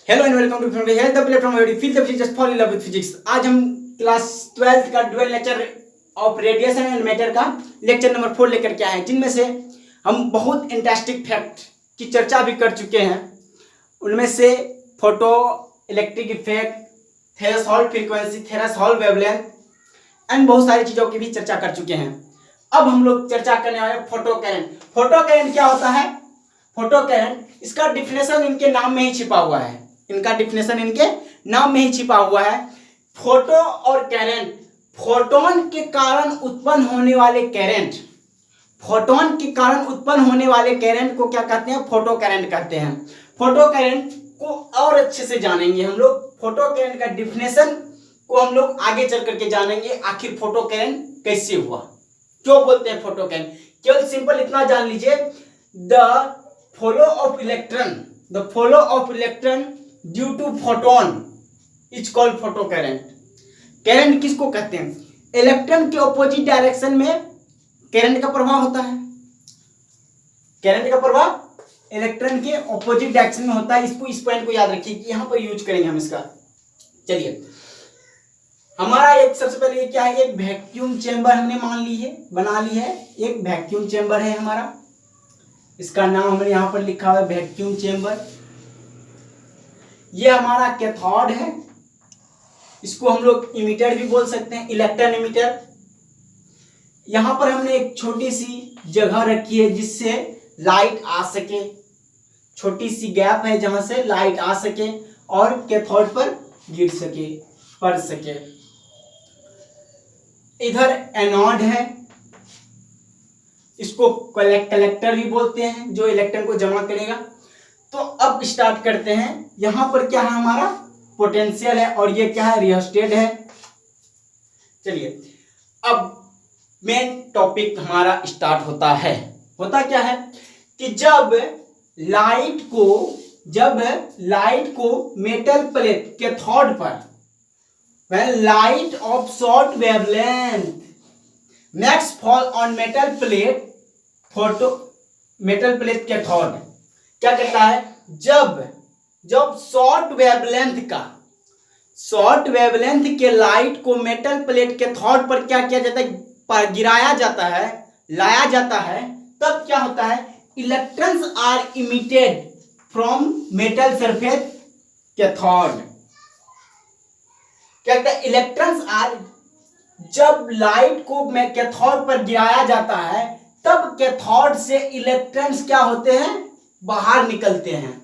Hello and welcome to health the platform where you feel the physics fall in love with physics. आज हम class 12th का dual nature of radiation and matter का lecture number 4 लेकर के आए हैं, जिनमें से हम बहुत इंटरेस्टिंग फैक्ट की चर्चा भी कर चुके हैं। उनमें से photo electric effect, threshold frequency, threshold wavelength and बहुत सारी चीज़ों की भी चर्चा कर चुके हैं। अब हम लोग चर्चा करने वाले फोटो करंट। फोटो करंट क्या होता है? फोटो करंट, इसका डिफिनेशन इनके नाम में ही छिपा हुआ है। इनका डिफिनेशन इनके नाम में ही छिपा हुआ है। फोटो और करंट, फोटोन के कारण उत्पन्न होने वाले करंट, फोटोन के कारण उत्पन्न होने वाले करंट को क्या कहते हैं? फोटो करंट कहते हैं। फोटो करंट को और अच्छे से जानेंगे हम लोग। फोटो करंट का डिफिनेशन को हम लोग आगे चल करके जानेंगे। आखिर फोटो करंट कैसे हुआ, क्यों बोलते हैं फोटो करंट। केवल सिंपल इतना जान लीजिए, the flow of electron due to photon is called photo current. Current किसको कहते हैं? इलेक्ट्रॉन के ऑपोजिट डायरेक्शन में करंट का प्रभाव होता है। करंट का प्रभाव इलेक्ट्रॉन के ऑपोजिट डायरेक्शन में होता है। इसको, इस पॉइंट को याद रखिए कि यहां पर यूज करेंगे हम इसका। चलिए, हमारा एक सबसे पहले ये क्या है? एक वैक्यूम चेंबर हमने मान ली है, बना ली है। एक वैक्यूम चेंबर है हमारा, इसका नाम हमने यहां पर लिखा हुआ है वैक्यूम चेंबर। ये हमारा कैथोड है, इसको हम लोग इमीटर भी बोल सकते हैं, इलेक्ट्रॉन इमीटर। यहां पर हमने एक छोटी सी जगह रखी है जिससे लाइट आ सके, छोटी सी गैप है जहां से लाइट आ सके और कैथोड पर गिर सके, पड़ सके। इधर एनोड है, इसको कलेक्टर भी बोलते हैं, जो इलेक्ट्रॉन को जमा करेगा। तो अब स्टार्ट करते हैं। यहां पर क्या है? हमारा पोटेंशियल है और ये क्या है? रियोस्टेट है। चलिए, अब मेन टॉपिक हमारा स्टार्ट होता है। होता क्या है कि जब लाइट को मेटल प्लेट कैथोड पर, when light of short wavelength makes fall on metal plate cathode क्या कहता है? जब शॉर्ट वेवलेंथ के लाइट को मेटल प्लेट कैथोड पर क्या किया जाता है? गिराया जाता है, लाया जाता है। तब क्या होता है? Electrons are emitted from metal surface cathode. क्या कहता है? इलेक्ट्रॉन्स आर, जब लाइट को कैथोड पर गिराया जाता है तब कैथोड से इलेक्ट्रॉन्स क्या होते हैं? बाहर निकलते हैं।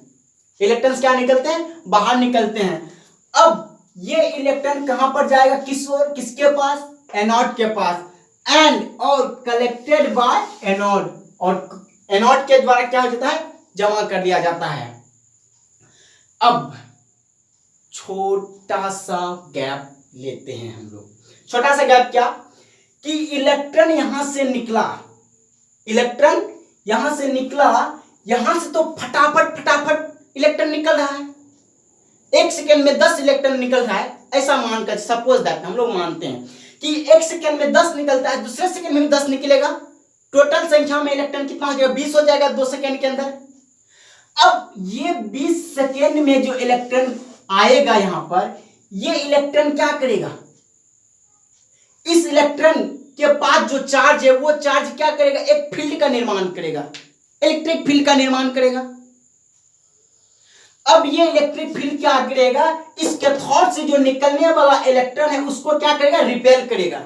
इलेक्ट्रॉन्स क्या निकलते हैं? बाहर निकलते हैं। अब ये इलेक्ट्रॉन कहां पर जाएगा? किस ओर? किसके पास? एनोड के पास। एंड और कलेक्टेड बाय एनोड, और एनोड के द्वारा क्या हो जाता है? जमा कर दिया जाता है। अब छोटा सा गैप लेते हैं हम लोग। छोटा सा गैप क्या कि इलेक्ट्रॉन यहां से निकला, यहां से तो फटाफट इलेक्ट्रॉन निकल रहा है। एक सेकेंड में 10 इलेक्ट्रॉन निकल रहा है, ऐसा मानकर सपोज दैट हम लोग मानते हैं कि एक सेकेंड में 10 निकलता है, दूसरे सेकेंड में भी 10 निकलेगा। टोटल संख्या में इलेक्ट्रॉन कितना हो जाएगा? 20 हो जाएगा 2 सेकेंड के अंदर। अब ये 20 सेकेंड में जो इलेक्ट्रॉन आएगा यहां पर, ये इलेक्ट्रॉन क्या करेगा? इस इलेक्ट्रॉन के पास जो चार्ज है वो चार्ज क्या करेगा? एक फील्ड का निर्माण करेगा, इलेक्ट्रिक फील्ड का निर्माण करेगा। अब ये इलेक्ट्रिक फील्ड क्या करेगा? इस कैथोड से जो निकलने वाला इलेक्ट्रॉन है उसको क्या करेगा? रिपेल करेगा।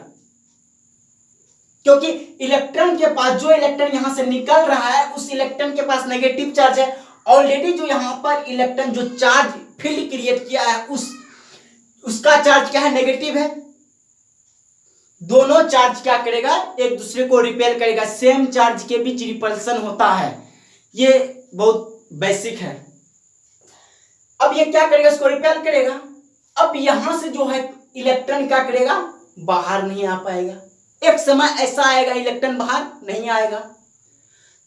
क्योंकि इलेक्ट्रॉन के पास, जो इलेक्ट्रॉन यहां से निकल रहा है उस इलेक्ट्रॉन के पास नेगेटिव चार्ज है। ऑलरेडी जो यहां पर इलेक्ट्रॉन जो चार्ज फील्ड क्रिएट किया है उसका चार्ज क्या है? नेगेटिव है। दोनों चार्ज क्या करेगा? एक दूसरे को रिपेल करेगा। सेम चार्ज के बीच रिपल्सन होता है, ये बहुत बेसिक है। अब ये क्या करेगा? इसको रिपेल करेगा। अब यहां से जो है इलेक्ट्रॉन क्या करेगा? बाहर नहीं आ पाएगा। एक समय ऐसा आएगा इलेक्ट्रॉन बाहर नहीं आएगा।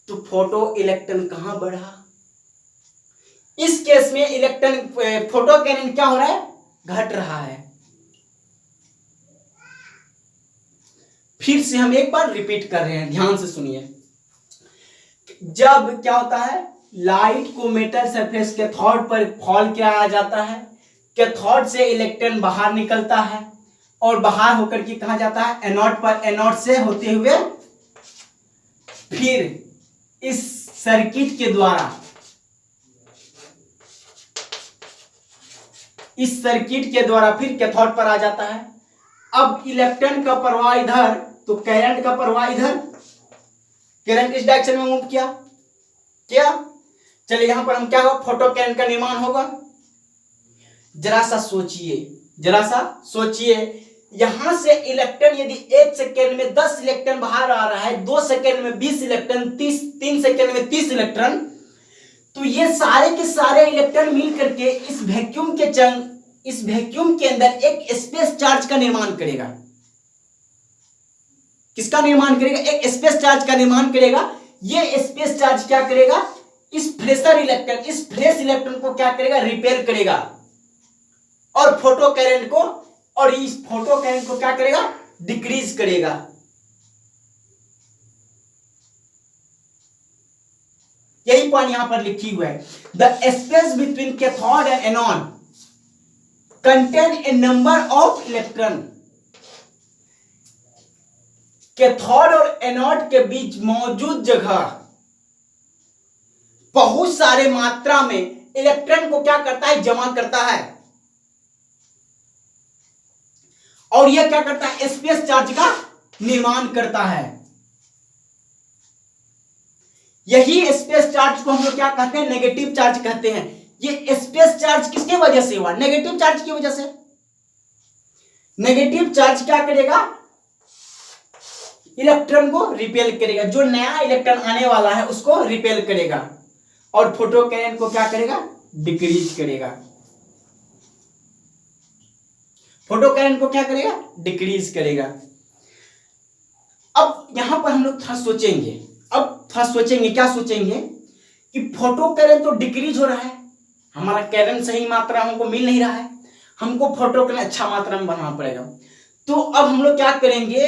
तो फोटो इलेक्ट्रॉन कहां बढ़ा? इस केस में इलेक्ट्रॉन, फोटो करंट क्या हो रहा है? घट रहा है। फिर से हम एक बार रिपीट कर रहे हैं, ध्यान से सुनिए। जब क्या होता है? लाइट को मेटल सरफेस कैथोड पर फॉल किया जाता है, कैथोड से इलेक्ट्रॉन बाहर निकलता है और बाहर होकर के कहा जाता है एनोड पर, एनोड से होते हुए फिर इस सर्किट के द्वारा, इस सर्किट के द्वारा फिर कैथोड पर आ जाता है। अब इलेक्ट्रॉन का प्रवाह इधर तो करंट का प्रवाह इधर, करंट इस डायरेक्शन में मूव किया क्या। चलिए यहां पर हम क्या होगा, फोटो करंट का निर्माण होगा। जरा सा सोचिए, जरा सा सोचिए, यहां से इलेक्ट्रॉन यदि 1 सेकेंड में 10 इलेक्ट्रॉन बाहर आ रहा है, 2 सेकेंड में 20 इलेक्ट्रॉन, 3 सेकेंड में 30 इलेक्ट्रॉन, तो ये सारे के सारे इलेक्ट्रॉन मिल करके इस वैक्यूम के अंदर एक स्पेस चार्ज का निर्माण करेगा। किसका निर्माण करेगा, एक स्पेस चार्ज का निर्माण करेगा। ये स्पेस चार्ज क्या करेगा, इस फ्रेश इलेक्ट्रॉन को क्या करेगा, रिपेल करेगा और फोटो करंट को क्या करेगा, डिक्रीज करेगा। यही पॉइंट यहां पर लिखी हुआ है, the space between cathode and anode contain a number of electron. Cathode और एनोड के बीच मौजूद जगह बहुत सारे मात्रा में इलेक्ट्रॉन को क्या करता है, जमा करता है और यह क्या करता है, स्पेस चार्ज का निर्माण करता है। यही स्पेस चार्ज को हम लोग क्या कहते हैं, नेगेटिव चार्ज कहते हैं। ये स्पेस चार्ज किसके वजह से हुआ, नेगेटिव चार्ज की वजह से। नेगेटिव चार्ज क्या करेगा, इलेक्ट्रॉन को रिपेल करेगा, जो नया इलेक्ट्रॉन आने वाला है उसको रिपेल करेगा और फोटो करंट को क्या करेगा, डिक्रीज करेगा। फोटो करंट को क्या करेगा, डिक्रीज करेगा। अब यहां पर हम लोग थोड़ा सोचेंगे, क्या सोचेंगे कि फोटो करंट तो डिक्रीज हो रहा है, हमारा करंट सही मात्रा हमको मिल नहीं रहा है, हमको फोटो करंट अच्छा मात्रा में बनाना पड़ेगा। तो अब हम लोग क्या करेंगे,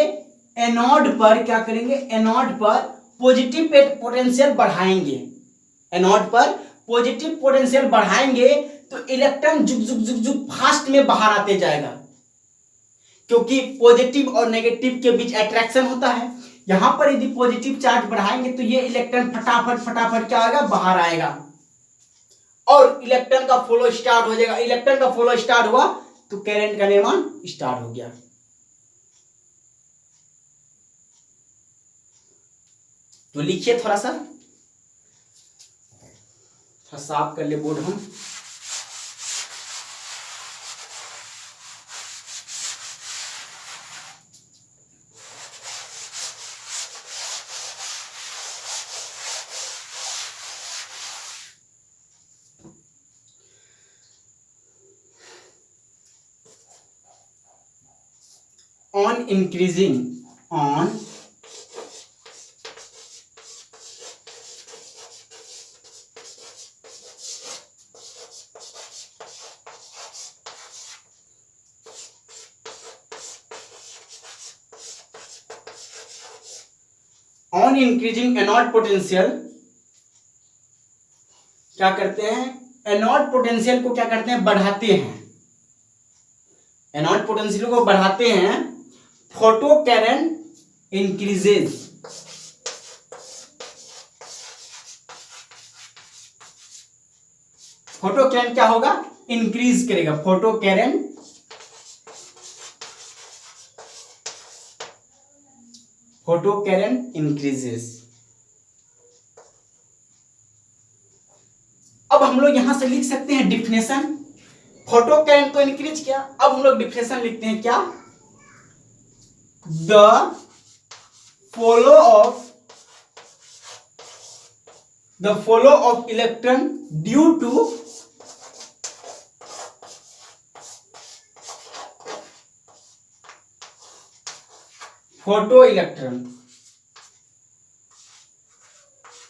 एनोड पर क्या करेंगे, एनोड पर पॉजिटिव पोटेंशियल बढ़ाएंगे। एनोड पर पॉजिटिव पोटेंशियल बढ़ाएंगे तो इलेक्ट्रॉन जुग जुग जुग जुग फास्ट में बाहर आते जाएगा, क्योंकि पॉजिटिव और नेगेटिव के बीच अट्रैक्शन होता है। यहां पर यदि पॉजिटिव चार्ज बढ़ाएंगे तो ये इलेक्ट्रॉन फटाफट क्या आएगा, बाहर आएगा और इलेक्ट्रॉन का फ्लो स्टार्ट हो जाएगा। इलेक्ट्रॉन का फ्लो स्टार्ट हुआ तो करंट का निर्माण स्टार्ट हो गया। तो लिखिए, थोड़ा साफ कर ले बोर्ड हम। On increasing एनोड पोटेंशियल क्या करते हैं, एनोड पोटेंशियल को क्या करते हैं, बढ़ाते हैं। एनोड पोटेंशियल को बढ़ाते हैं, photo current increases. Photo current क्या होगा, इंक्रीज करेगा। Photo current increases. अब हम लोग यहां से लिख सकते हैं डिफिनेशन, फोटो करंट को इंक्रीज किया। अब हम लोग डिफिनेशन लिखते हैं क्या, the flow of electron due to photo electron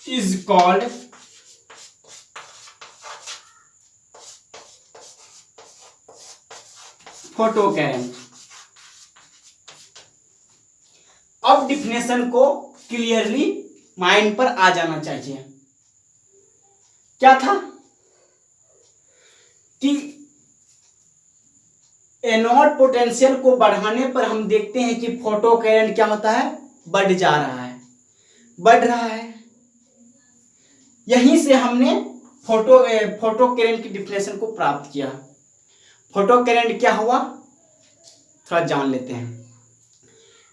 is called photo current. अब डिफिनेशन को क्लियरली माइंड पर आ जाना चाहिए। क्या था कि एनोड पोटेंशियल को बढ़ाने पर हम देखते हैं कि फोटो करंट क्या होता है, बढ़ जा रहा है, बढ़ रहा है। यहीं से हमने फोटो करंट की डिफिनेशन को प्राप्त किया। फोटो करंट क्या हुआ, थोड़ा जान लेते हैं।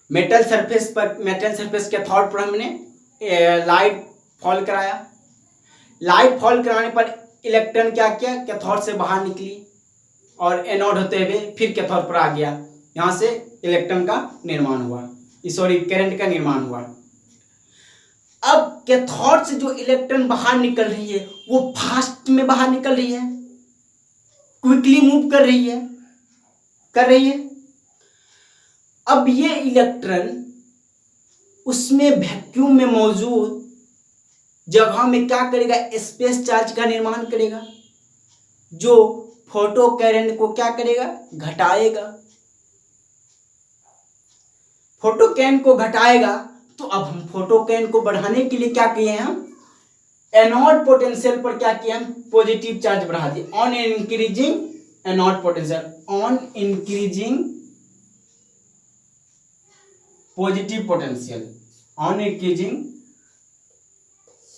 मेटल सरफेस के थॉट पर हमने लाइट फॉल कराया। लाइट फॉल कराने पर इलेक्ट्रॉन क्या किया, कैथोड से बाहर निकली और एनोड होते हुए फिर कैथोड पर आ गया। यहां से इलेक्ट्रॉन का निर्माण हुआ, सॉरी करंट का निर्माण हुआ। अब कैथोड से जो इलेक्ट्रॉन बाहर निकल रही है वो फास्ट में बाहर निकल रही है, क्विकली मूव कर रही है। अब ये इलेक्ट्रॉन उसमें वैक्यूम में मौजूद जगह में क्या करेगा, स्पेस चार्ज का निर्माण करेगा, जो फोटो करंट को क्या करेगा, घटाएगा। फोटो करंट को घटाएगा। तो अब हम फोटो करंट को बढ़ाने के लिए क्या किए हैं, हम एनोड पोटेंशियल पर क्या किया, हम पॉजिटिव चार्ज बढ़ा दिए। On increasing anode potential, on increasing positive potential, on increasing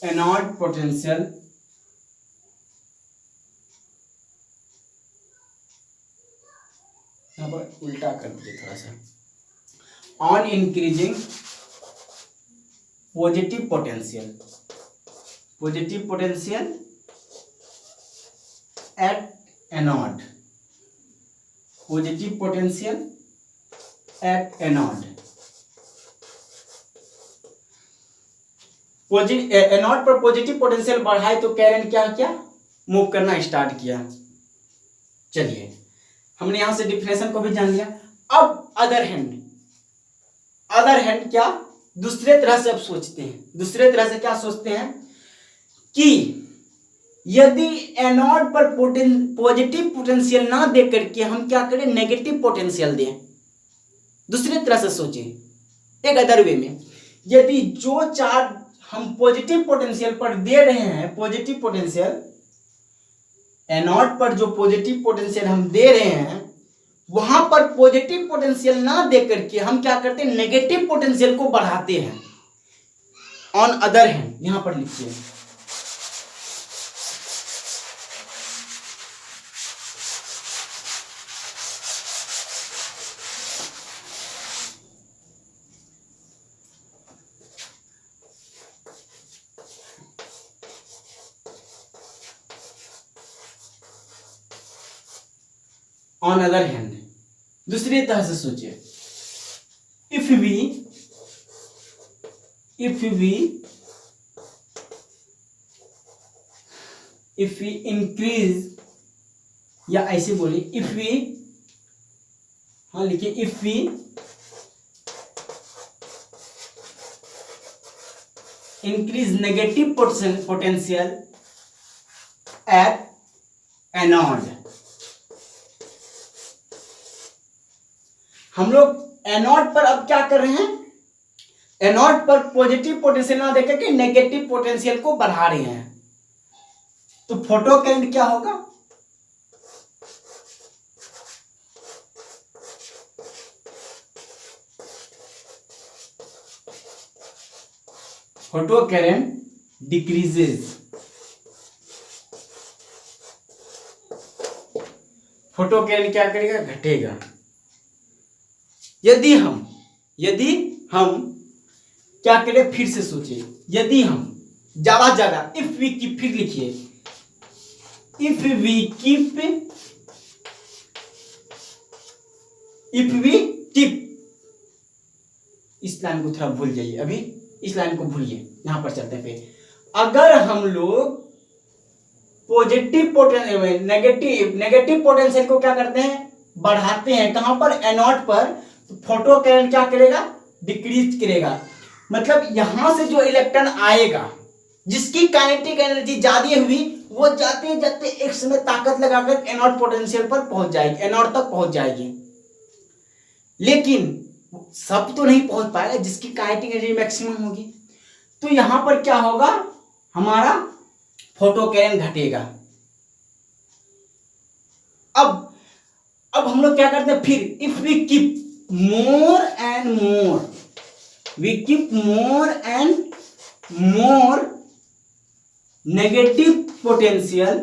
anode potential यहां पर उल्टा कर दीजिए थोड़ा सा, on increasing positive potential at anode, positive potential at anode. Anode पर पॉजिटिव पोटेंशियल बढ़ाए तो करंट क्या किया, मूव करना स्टार्ट किया। चलिए हमने यहां से डिफिनेशन को भी जान लिया। अब अदर हैंड क्या, दूसरे तरह से अब सोचते हैं। दूसरे तरह से क्या सोचते हैं कि यदि एनोड पर पॉजिटिव पोटेंशियल ना दे करके हम क्या करें, नेगेटिव पोटेंशियल दें। दूसरे तरह से सोचें, एक अदर वे में, यदि जो चार्ज हम पॉजिटिव पोटेंशियल पर दे रहे हैं, पॉजिटिव पोटेंशियल एनोड पर जो पॉजिटिव पोटेंशियल हम दे रहे हैं, वहां पर पॉजिटिव पोटेंशियल ना दे करके हम क्या करते हैं, नेगेटिव पोटेंशियल को बढ़ाते हैं। ऑन अदर हैंड, यहां पर लिखिए, ऑन अदर हैंड, दूसरी तरह से सोचिए। इफ वी इंक्रीज, या ऐसे बोलिए, इफ वी, हाँ लिखिए, if we increase negative potential at anode, हम लोग एनोड पर अब क्या कर रहे हैं, एनोड पर पॉजिटिव पोटेंशियल ना देकर के नेगेटिव पोटेंशियल को बढ़ा रहे हैं, तो फोटो करंट क्या होगा, photo current decreases, photo current क्या करेगा, घटेगा। यदि हम क्या करें, फिर से सोचिए, यदि हम ज्यादा इफ वी कीप, फिर लिखिए, इफ वी कीप इस लाइन को थोड़ा भूल जाइए, अभी इस लाइन को भूलिए, यहां पर चलते हैं। फिर अगर हम लोग नेगेटिव पोटेंशियल को क्या करते हैं, बढ़ाते हैं, कहां पर, एनोड पर, तो फोटो करंट क्या करेगा, डिक्रीज करेगा। मतलब यहां से जो इलेक्ट्रॉन आएगा, जिसकी काइनेटिक एनर्जी ज्यादा हुई, वो जाते जाते एक समय ताकत लगाकर एनोड पोटेंशियल पर पहुंच जाएगी, एनोड तक पहुंच जाएगी। लेकिन सब तो नहीं पहुंच पाएगा, जिसकी काइनेटिक एनर्जी मैक्सिमम होगी। तो यहां पर क्या होगा, हमारा फोटो करेंट घटेगा। अब हम लोग क्या करते हैं फिर, if we keep more and more, we keep more and more negative potential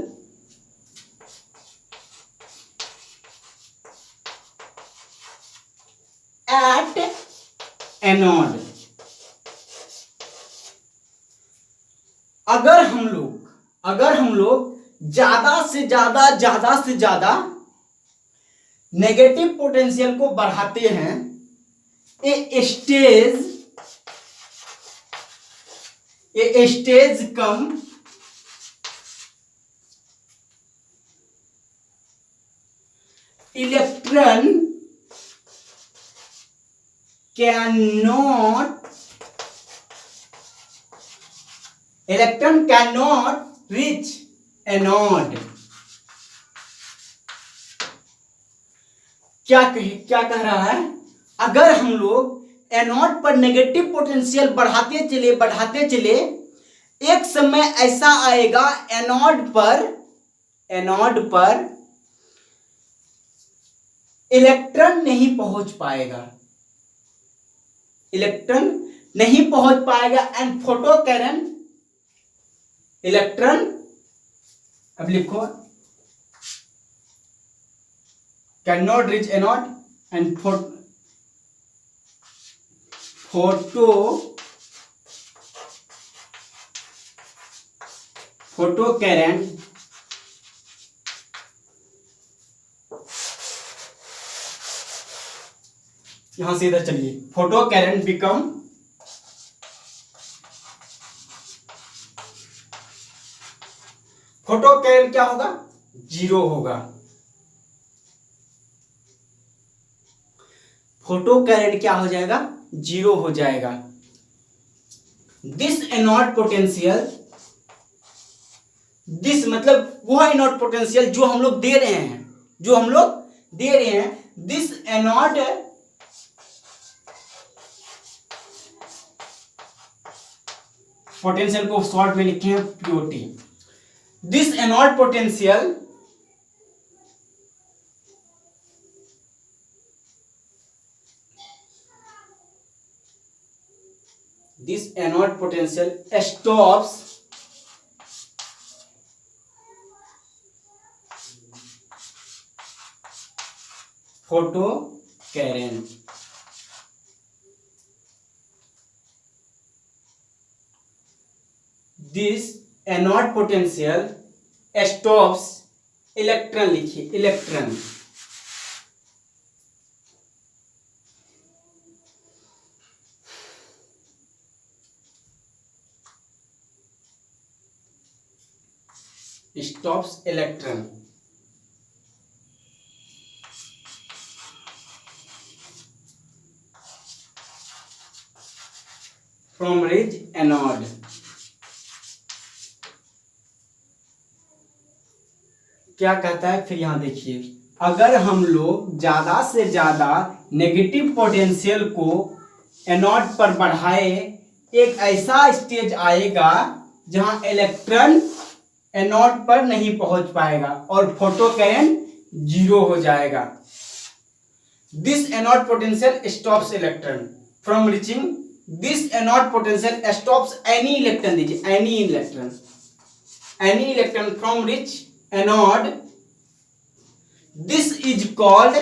at anode. अगर हम लोग ज्यादा से ज्यादा नेगेटिव पोटेंशियल को बढ़ाते हैं, a stage come electron cannot reach anode. क्या कह रहा है, अगर हम लोग एनोड पर नेगेटिव पोटेंशियल बढ़ाते चले, एक समय ऐसा आएगा एनोड पर इलेक्ट्रॉन नहीं पहुंच पाएगा एंड फोटो करंट इलेक्ट्रॉन, अब लिखो, cannot reach anode and photo current यहां से इधर चलिए, photo current become photo current क्या होगा, जीरो होगा। फोटो करंट क्या हो जाएगा, जीरो हो जाएगा। दिस एनोड पोटेंशियल, दिस मतलब वह एनोड पोटेंशियल जो हम लोग दे रहे हैं, दिस एनोड पोटेंशियल को शॉर्ट में लिखे हैं POT. This anode potential stops photo current। This anode potential stops electron, लिखिए electron, stops electron from reach anode। क्या कहता है फिर, यहां देखिए, अगर हम लोग ज्यादा से ज्यादा नेगेटिव पोटेंशियल को एनोड पर बढ़ाए, एक ऐसा स्टेज आएगा जहां इलेक्ट्रॉन एनोड पर नहीं पहुंच पाएगा और फोटो करंट जीरो हो जाएगा। This anode potential stops electron from reaching, this anode potential stops any electron, दीजिए any electron from reach anode. This is called,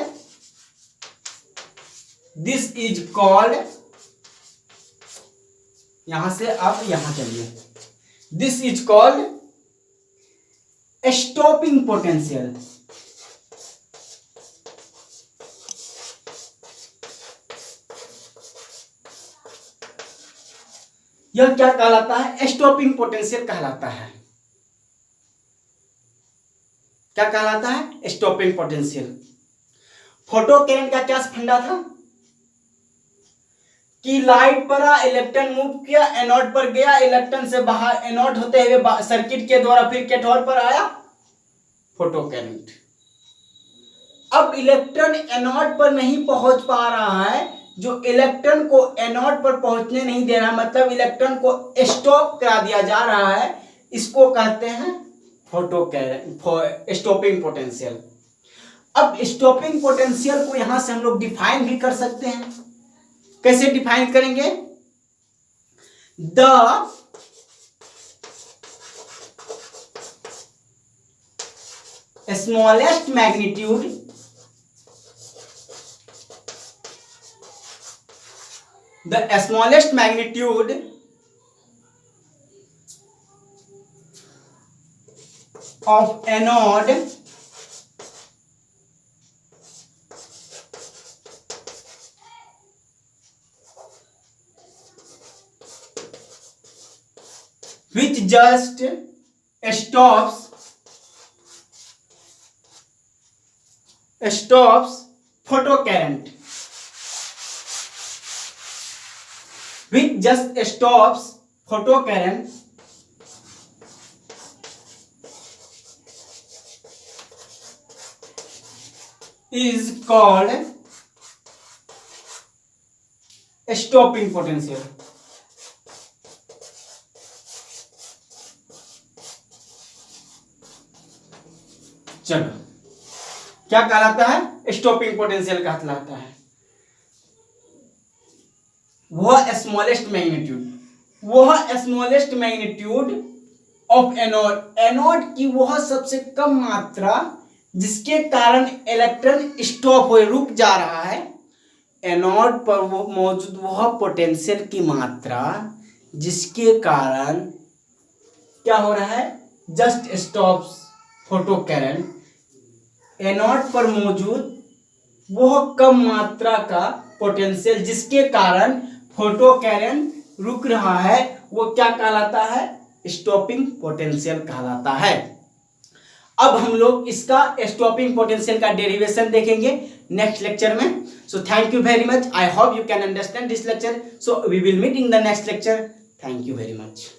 यहां से आप यहां चलिए, this is called stopping potential. यह क्या कहलाता है, स्टॉपिंग पोटेंशियल कहलाता है। क्या कहलाता है, स्टॉपिंग पोटेंशियल। फोटो करंट का क्या फंडा था कि लाइट पड़ा, इलेक्ट्रॉन मूव किया, एनोड पर गया, इलेक्ट्रॉन से बाहर, एनोड होते हुए सर्किट के द्वारा फिर कैथोड पर आया, फोटो करंट। अब इलेक्ट्रॉन एनोड पर नहीं पहुंच पा रहा है, जो इलेक्ट्रॉन को एनोड पर पहुंचने नहीं दे रहा, मतलब इलेक्ट्रॉन को स्टॉप करा दिया जा रहा है, इसको कहते हैं स्टॉपिंग पोटेंशियल। अब स्टॉपिंग पोटेंशियल को यहां से हम लोग डिफाइन भी कर सकते हैं। कैसे डिफाइन करेंगे? The smallest magnitude of anode which just stops photocurrent, which just stops photocurrent is called stopping potential। चलो, क्या कहलाता है? स्टॉपिंग पोटेंशियल कहलाता है। वह स्मॉलेस्ट मैग्नीट्यूड ऑफ एनोड की वह सबसे कम मात्रा जिसके कारण इलेक्ट्रॉन स्टॉप हो, रुक जा रहा है। एनोड पर वो मौजूद वह पोटेंशियल की मात्रा जिसके कारण क्या हो रहा है? Just stops photo current. Anode पर मौजूद वह कम मात्रा का पोटेंशियल जिसके कारण फोटो करंट रुक रहा है, वो क्या कहलाता है? स्टॉपिंग पोटेंशियल कहलाता है। अब हम लोग इसका स्टॉपिंग पोटेंशियल का डेरिवेशन देखेंगे नेक्स्ट लेक्चर में। So thank you very much. I hope you can understand this lecture. So we will meet in the next lecture. Thank you very much.